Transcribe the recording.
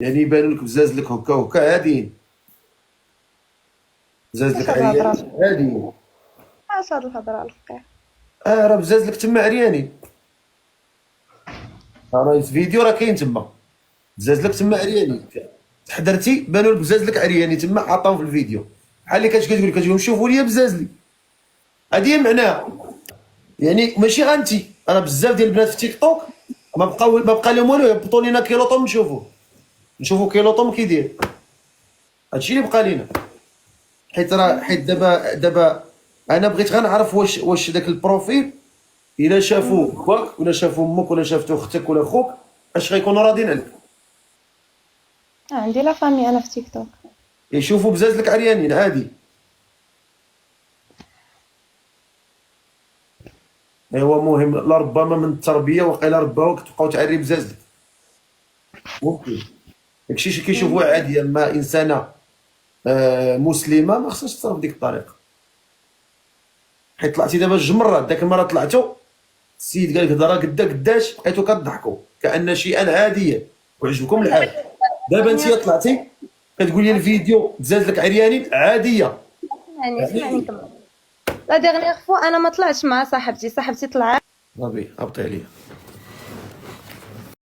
يعني يبانوا لك بزاز لك هكا هكا عاديين، بزاز اش لك هاد الهضره عريانين عاديين. اش هاد الهضره الفقير؟ راه بزاز لك تما عريانين، راه الفيديو راه كاين تما، بزاز لك تما عريانين، تحضرتي بانوا لك بزاز لك عريانين تما حاطاهم في الفيديو، بحال اللي كتقول لك كتقول شوفوا لي بزاز لي، هذه هي معناها. يعني ماشي غير انت، راه بزاف ديال البنات في تيك توك ما بقى لهم والو، يهبطوا لينا كيلوطوم نشوفوا كيلوطوم كي داير، هادشي اللي بقى لينا. حيت دابا انا بغيت غير نعرف واش داك البروفيل الا شافوا باك ولا شافوا امك ولا شافت اختك ولا خوك اش غيكونوا راضين عليك. عندي لا فامي انا في تيك توك. يشوفوا بزاز لك عريانين عادي. ايوا مهم، لربما من التربيه وقيلا رباوك تبقاو تعري بزاز لك، ممكن داكشي شي كيشوفوه عادي، اما انسانه مسلمه ما خصهاش تصرف بديك الطريقه. حيت طلعتي دابا جوج مرات، داك المره طلعتو السيد قال لك هضره قداش بقيتو كضحكوا كان شيئا عاديا وعجبكم الحال. دابا انت طلعتي كتقول لي الفيديو تزاد لك عريانين عاديه. اسمعني يعني نكمل. لا ديغنيغ فوا انا ما طلعتش مع صاحبتي طلعت. صافي هبطي عليا.